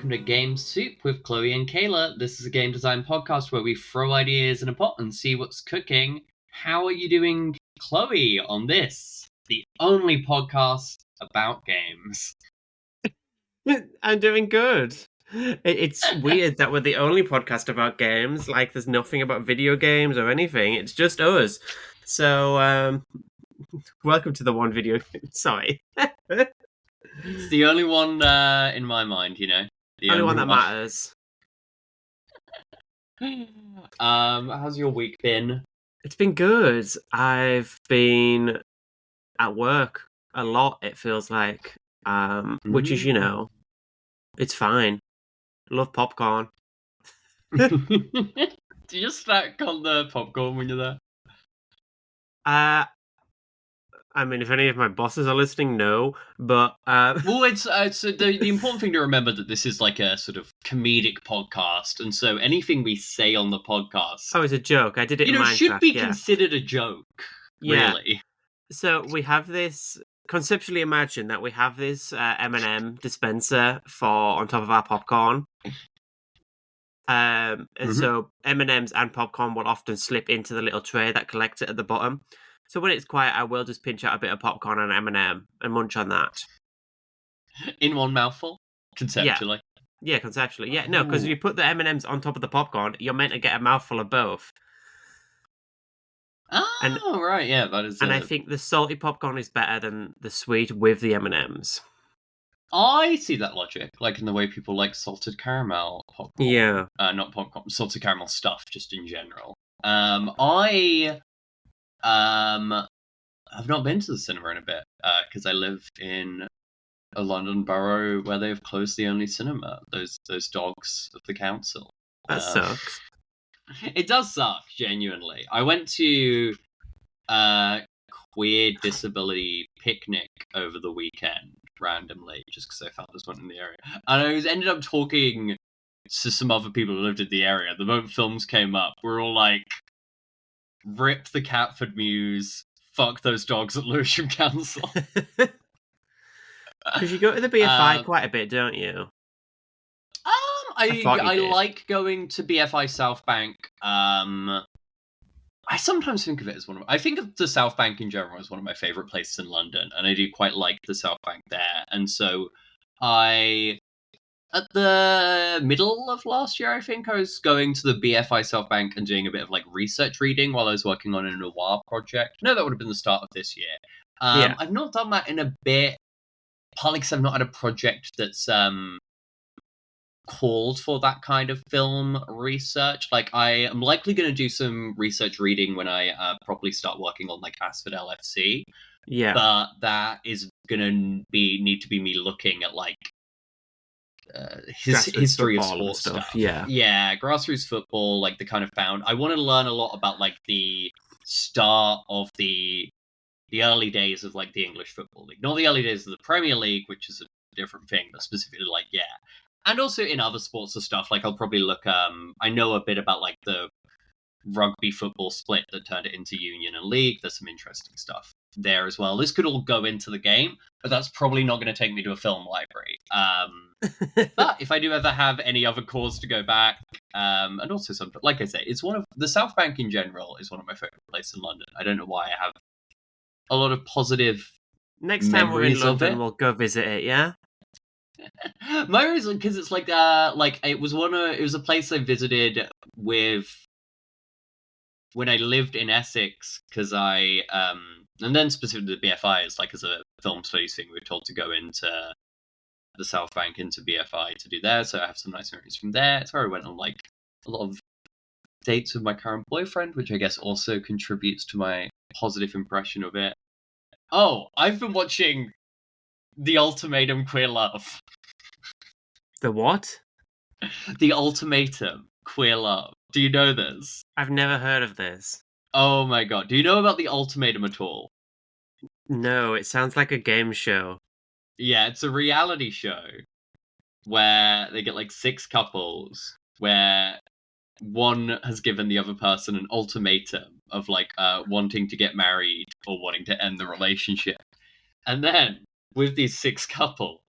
welcome to Game Soup with Chloe and Kayla. This is a game design podcast where we throw ideas in a pot and see what's cooking. How are you doing, Chloe, on this? The only podcast about games. I'm doing good. It's weird that we're the only podcast about games. Like, there's nothing about video games or anything. It's just us. So, welcome to the one video. Sorry. It's the only one in my mind, you know. The only one that matters. How's your week been? It's been good. I've been at work a lot, it feels like. Which is, it's fine. Love popcorn. Do you just snack on the popcorn when you're there? I mean, if any of my bosses are listening, no. But well, it's the important thing to remember that this is like a sort of comedic podcast, and so anything we say on the podcast, it's a joke. I did it. Should be considered a joke. Yeah. Really. So we have this. Conceptually, imagine that we have this M&M dispenser on top of our popcorn. And so M&Ms and popcorn will often slip into the little tray that collects it at the bottom. So when it's quiet, I will just pinch out a bit of popcorn and M&M and munch on that. In one mouthful? Conceptually? Yeah, conceptually. Yeah, no, because if you put the M&Ms on top of the popcorn, you're meant to get a mouthful of both. Oh, right, yeah, that is. And I think the salty popcorn is better than the sweet with the M&Ms. I see that logic, like in the way people like salted caramel popcorn. Yeah. Not popcorn, salted caramel stuff, just in general. I have not been to the cinema in a bit, because I live in a London borough where they've closed the only cinema. Those dogs of the council. That sucks. It does suck, genuinely. I went to Queer Disability Picnic over the weekend, randomly, just because I found this one in the area. And I ended up talking to some other people who lived in the area. The moment films came up, we're all like, rip the Catford Muse, fuck those dogs at Lewisham Council. Because you go to the BFI quite a bit, don't you? I like going to BFI South Bank. I sometimes think of it as I think of the South Bank in general as one of my favourite places in London, and I do quite like the South Bank there. And so at the middle of last year, I think, I was going to the BFI South Bank and doing a bit of like research reading while I was working on a noir project. No, that would have been the start of this year. I've not done that in a bit, partly because I've not had a project that's called for that kind of film research. Like, I am likely going to do some research reading when I properly start working on like Asford LFC. Yeah, but that is going to need to be me looking at like his history of sports stuff. Yeah, grassroots football, like the kind of found. I want to learn a lot about like the start of the early days of like the English Football League, not the early days of the Premier League, which is a different thing, but specifically like and also in other sports and stuff. Like, I'll probably look. I know a bit about like the rugby football split that turned it into Union and League. There's some interesting stuff there as well. This could all go into the game, but that's probably not going to take me to a film library. But if I do ever have any other cause to go back, and also something, like I say, it's one of the South Bank in general is one of my favorite places in London. I don't know why I have a lot of positive. Next time we're in London, we'll go visit it. Yeah. My reason, because it's like it was a place I visited with when I lived in Essex, because I and then specifically the BFI is like as a film studies thing, we were told to go into the South Bank into BFI to do there, so I have some nice memories from there. It's where I went on like a lot of dates with my current boyfriend, which I guess also contributes to my positive impression of it. Oh, I've been watching The Ultimatum Queer Love. The what? The Ultimatum Queer Love. Do you know this? I've never heard of this. Oh my god. Do you know about The Ultimatum at all? No, it sounds like a game show. Yeah, it's a reality show where they get like 6 couples where one has given the other person an ultimatum of like wanting to get married or wanting to end the relationship. And then with these 6 couples,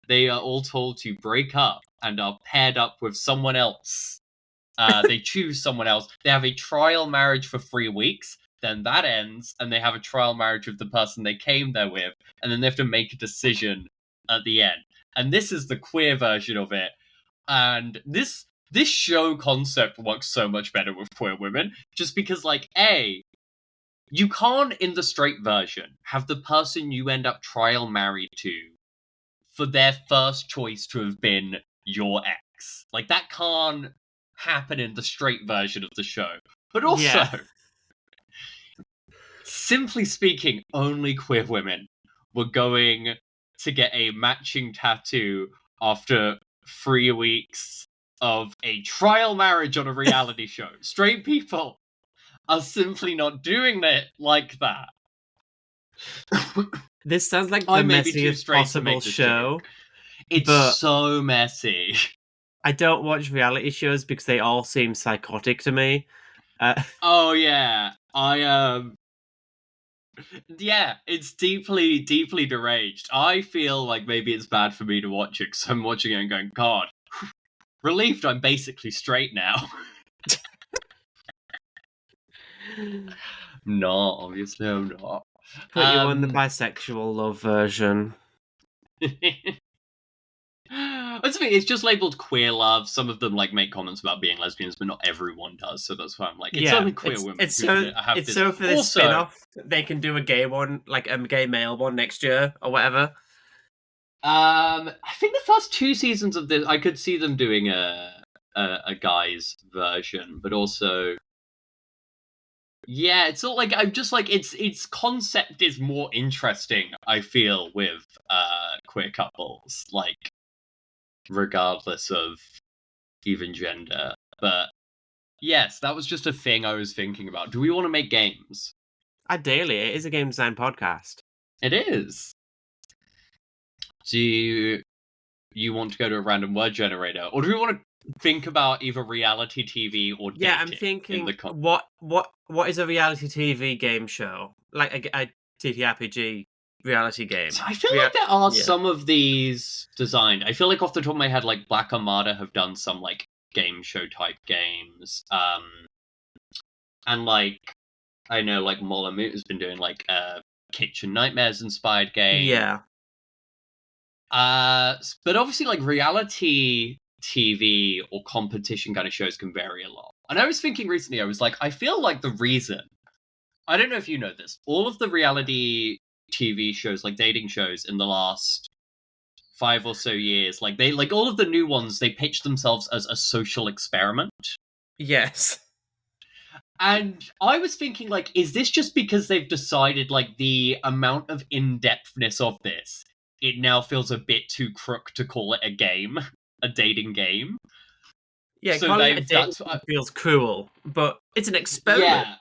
they are all told to break up and are paired up with someone else. They choose someone else. They have a trial marriage for 3 weeks. Then that ends, and they have a trial marriage with the person they came there with, and then they have to make a decision at the end. And this is the queer version of it. And this show concept works so much better with queer women, just because, like, you can't, in the straight version, have the person you end up trial married to for their first choice to have been your ex. Like, that can't happen in the straight version of the show. But also, simply speaking, only queer women were going to get a matching tattoo after 3 weeks of a trial marriage on a reality show. Straight people are simply not doing it like that. This sounds like the messiest possible show. It's so messy. I don't watch reality shows because they all seem psychotic to me. Oh yeah, yeah, it's deeply, deeply deranged. I feel like maybe it's bad for me to watch it because I'm watching it and going, God, relieved I'm basically straight now. No, obviously I'm not. Put you on the bisexual love version. It's just labeled queer love. Some of them like make comments about being lesbians, but not everyone does. So that's why I'm like, it's only queer women. It's so for this spin-off, they can do a gay one, like a gay male one next year or whatever. I think the first 2 seasons of this, I could see them doing a guy's version, but also, yeah, it's not like I'm just like its concept is more interesting. I feel with queer couples, like, regardless of even gender. But yes, that was just a thing I was thinking about. Do we want to make games? Ideally, it is a game design podcast. It is. Do you want to go to a random word generator, or do we want to think about either reality TV or dating? Yeah, I'm thinking what is a reality TV game show, like a TTRPG reality game? So I feel like there are some of these designed. I feel like off the top of my head, like Black Armada have done some like game show type games, and like I know like Molamute has been doing like Kitchen Nightmares inspired game. Yeah. But obviously, like reality TV or competition kind of shows can vary a lot. And I was thinking recently, I was like, I feel like the reason, I don't know if you know this, all of the reality TV shows, like dating shows in the last 5 or so years, like all of the new ones, they pitch themselves as a social experiment. Yes. And I was thinking, like, is this just because they've decided, like, the amount of in-depthness of this, it now feels a bit too crook to call it a game, a dating game? Yeah, so calling it a dating game feels cruel, but it's an experiment. Yeah.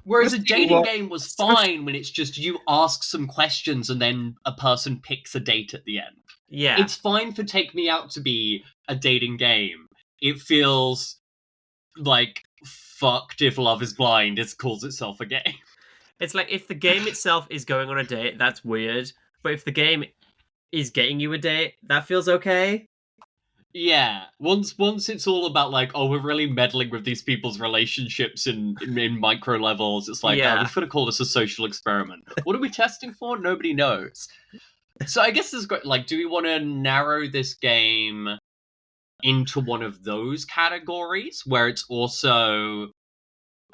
Whereas a dating game was fine when it's just you ask some questions and then a person picks a date at the end. Yeah. It's fine for Take Me Out to be a dating game. It feels like fucked if Love is Blind calls itself a game. It's like if the game itself is going on a date, that's weird. But if the game is getting you a date, that feels okay. Yeah, once it's all about like, oh, we're really meddling with these people's relationships in micro levels. It's like, oh, we've got to call this a social experiment. What are we testing for? Nobody knows. So I guess this is great. Like, do we want to narrow this game into one of those categories where it's also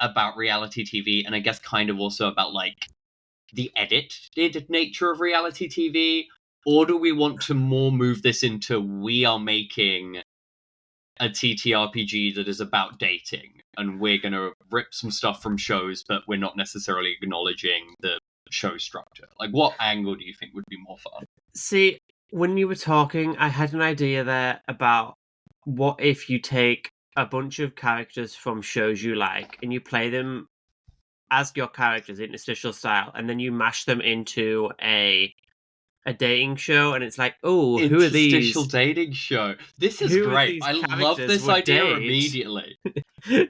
about reality TV and I guess kind of also about like the edited nature of reality TV? Or do we want to more move this into we are making a TTRPG that is about dating and we're going to rip some stuff from shows, but we're not necessarily acknowledging the show structure? Like, what angle do you think would be more fun? See, when you were talking, I had an idea there about what if you take a bunch of characters from shows you like and you play them as your characters in interstitial style, and then you mash them into a dating show, and it's like, oh, who are these? Interstitial dating show. This is great. I love this idea immediately.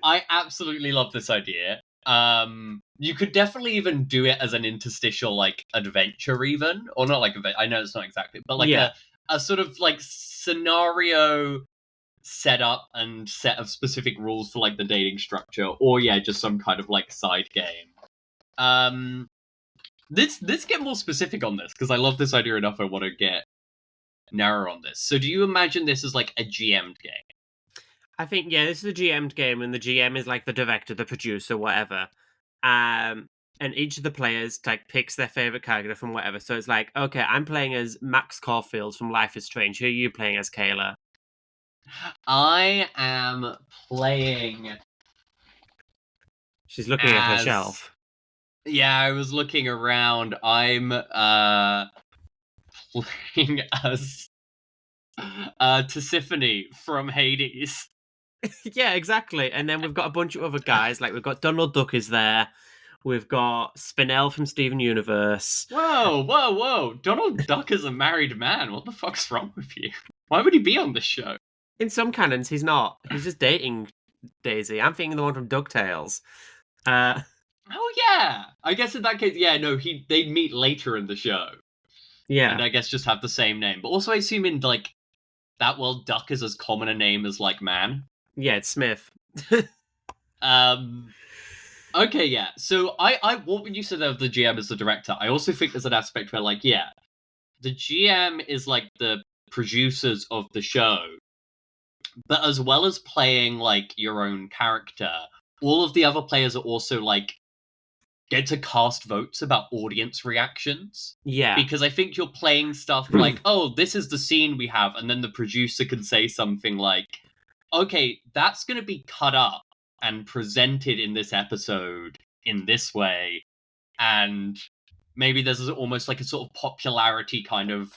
I absolutely love this idea. You could definitely even do it as an interstitial, like, adventure even. Or not like, I know it's not exactly, but like a sort of, like, scenario setup and set of specific rules for like the dating structure, or yeah, just some kind of like side game. Let's get more specific on this because I love this idea enough. I want to get narrow on this. So, do you imagine this as like a GM'd game? I think this is a GM'd game, and the GM is like the director, the producer, whatever. And each of the players like picks their favorite character from whatever. So it's like, okay, I'm playing as Max Caufield from Life is Strange. Who are you playing as, Kayla? I am playing. She's looking at her shelf. Yeah, I was looking around. I'm playing as Tisiphone from Hades. Yeah, exactly. And then we've got a bunch of other guys. Like we've got Donald Duck is there. We've got Spinell from Steven Universe. Whoa! Donald Duck is a married man. What the fuck's wrong with you? Why would he be on this show? In some canons, he's not. He's just dating Daisy. I'm thinking the one from DuckTales. Oh yeah, I guess in that case, yeah, no, they meet later in the show. Yeah, and I guess just have the same name. But also, I assume in like that world, Duck is as common a name as like man. Yeah, it's Smith. Okay, yeah. So what when you said of the GM as the director, I also think there's an aspect where like, yeah, the GM is like the producers of the show, but as well as playing like your own character, all of the other players are also like get to cast votes about audience reactions. Yeah. Because I think you're playing stuff like, oh, this is the scene we have, and then the producer can say something like, okay, that's going to be cut up and presented in this episode in this way, and maybe there's almost like a sort of popularity kind of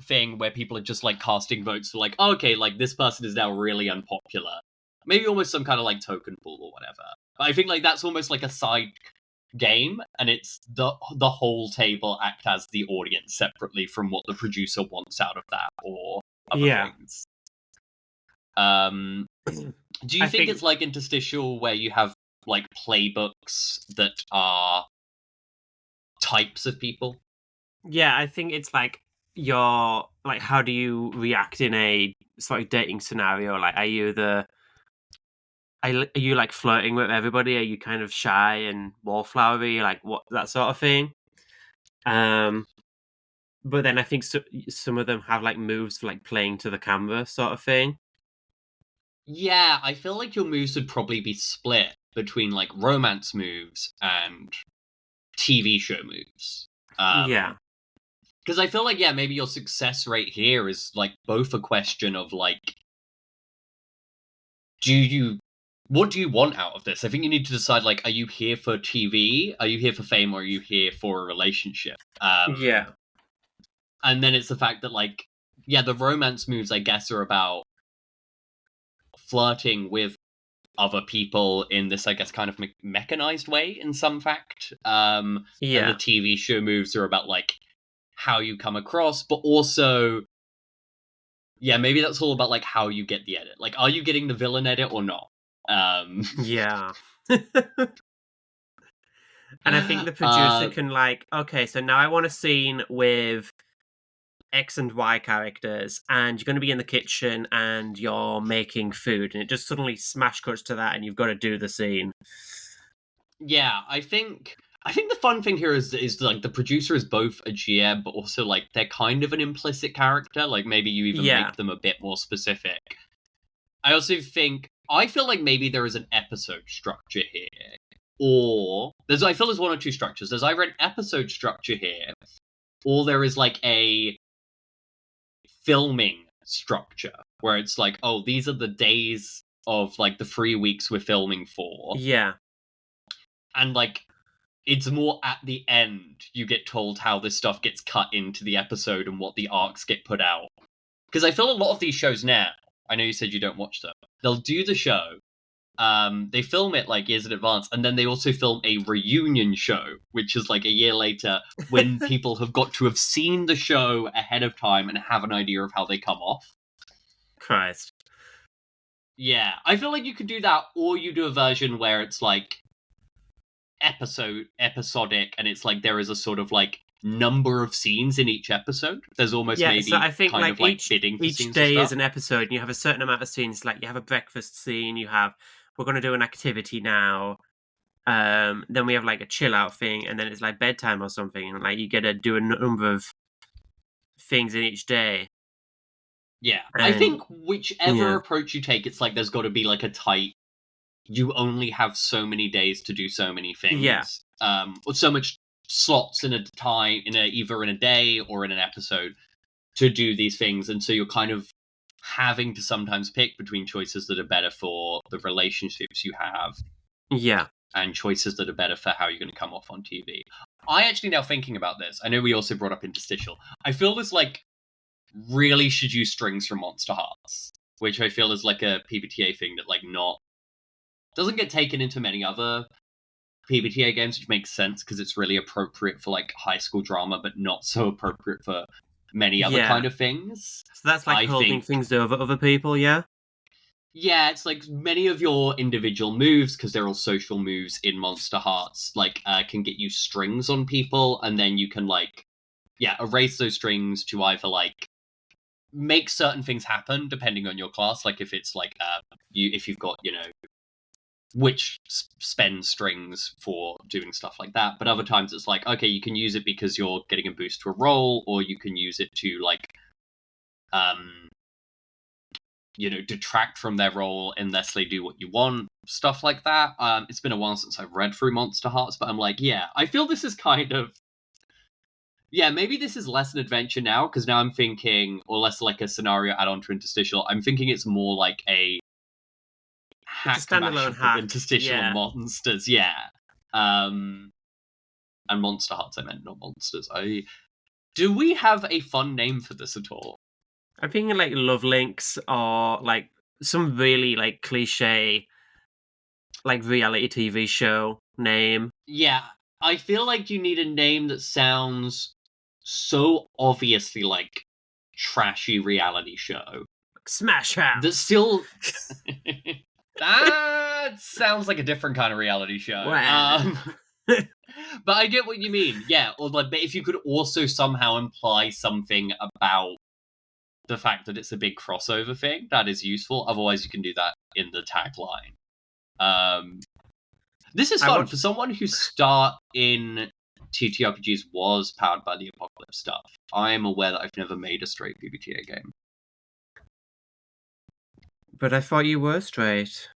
thing where people are just like casting votes for like, oh, okay, like this person is now really unpopular. Maybe almost some kind of like token pool or whatever. But I think like that's almost like a side game, and it's the whole table act as the audience separately from what the producer wants out of that or other things. Do you think it's like interstitial where you have like playbooks that are types of people? Yeah, I think it's like your like how do you react in a sort of dating scenario? Like, are you like flirting with everybody? Are you kind of shy and wallflowery, like what that sort of thing? But then I think some of them have like moves for like playing to the camera sort of thing. Yeah, I feel like your moves would probably be split between like romance moves and TV show moves. Yeah. Because I feel like, yeah, maybe your success rate here is like both a question of like, what do you want out of this? I think you need to decide like, are you here for TV? Are you here for fame? Or are you here for a relationship? Yeah. And then it's the fact that like, yeah, the romance moves, I guess, are about flirting with other people in this, I guess, kind of mechanized way in some fact. And the TV show moves are about like how you come across, but also, yeah, maybe that's all about like how you get the edit. Like, are you getting the villain edit or not? Yeah. And I think the producer can like, okay, so now I want a scene with X and Y characters, and you're going to be in the kitchen and you're making food, and it just suddenly smash cuts to that, and you've got to do the scene. Yeah, I think the fun thing here is like the producer is both a GM, but also like they're kind of an implicit character. Like maybe you even make them a bit more specific. I feel like maybe there is an episode structure here, or I feel there's one or two structures. There's either an episode structure here, or there is like a filming structure where it's like, oh, these are the days of like the 3 weeks we're filming for. Yeah. And like it's more at the end you get told how this stuff gets cut into the episode and what the arcs get put out. Because I feel a lot of these shows now, I know you said you don't watch them, they'll do the show, they film it like years in advance, and then they also film a reunion show, which is like a year later when people have got to have seen the show ahead of time and have an idea of how they come off. Christ. Yeah, I feel like you could do that, or you do a version where it's like episodic, and it's like there is a sort of like number of scenes in each episode. There's almost maybe so I think kind of like bidding for each scenes day is an episode, and you have a certain amount of scenes. Like you have a breakfast scene, we're going to do an activity now. Then we have like a chill out thing, and then it's like bedtime or something, and like you get to do a number of things in each day. Yeah, I think whichever approach you take, it's like there's got to be like a tight. You only have so many days to do so many things. Yeah. Or so much slots in a time, either in a day or in an episode to do these things, and so you're kind of having to sometimes pick between choices that are better for the relationships you have. Yeah. And choices that are better for how you're going to come off on TV. I actually, now thinking about this, I know we also brought up interstitial. I feel this like really should use strings from Monster Hearts, which I feel is like a PBTA thing that like doesn't get taken into many other PBTA games, which makes sense because it's really appropriate for like high school drama, but not so appropriate for many other kind of things. So that's like holding things over other people, yeah? Yeah, it's like many of your individual moves, because they're all social moves in Monster Hearts, like can get you strings on people, and then you can like, erase those strings to either like make certain things happen depending on your class. Like if it's like if you've got which spend strings for doing stuff like that, but other times it's like, okay, you can use it because you're getting a boost to a roll, or you can use it to like detract from their role unless they do what you want, stuff like that. It's been a while since I've read through Monster Hearts, but I'm like, I feel this is kind of, maybe this is less an adventure now, because now I'm thinking, or less like a scenario add-on to interstitial, I'm thinking it's more like a standalone hack. Interstitial and monsters, and Monster Hearts, I meant, not monsters. Do we have a fun name for this at all? I'm thinking like Lovelinks, or like some really like cliche like reality TV show name. Yeah, I feel like you need a name that sounds so obviously like trashy reality show. Smash House. That still that sounds like a different kind of reality show. Wow. But I get what you mean. Yeah, or like, but if you could also somehow imply something about the fact that it's a big crossover thing, that is useful. Otherwise, you can do that in the tagline. This is fun for someone whose start in TTRPGs was powered by the Apocalypse stuff. I am aware that I've never made a straight PBTA game. But I thought you were straight.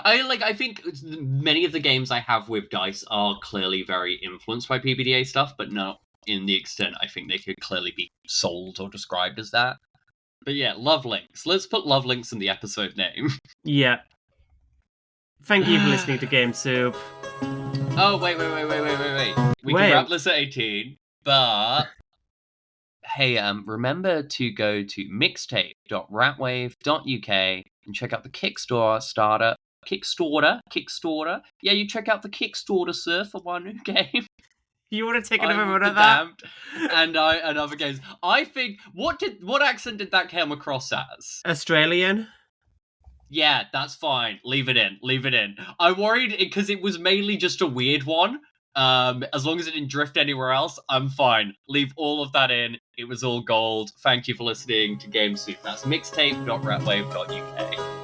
I think many of the games I have with dice are clearly very influenced by PBTA stuff, but not in the extent I think they could clearly be sold or described as that. But yeah, Lovelinks. Let's put Lovelinks in the episode name. Yeah. Thank you for listening to Game Soup. Oh, wait. We can wrap this at 18, but hey, remember to go to mixtape.ratwave.uk and check out the Kickstarter. Yeah, you check out the Kickstarter, sir, for my new game. You want to take another run at that? And other games. I think what accent did that come across as? Australian. Yeah, that's fine. Leave it in. I worried because it was mainly just a weird one. As long as it didn't drift anywhere else, I'm fine. Leave all of that in. It was all gold. Thank you for listening to Game Soup. That's mixtape.ratwave.uk.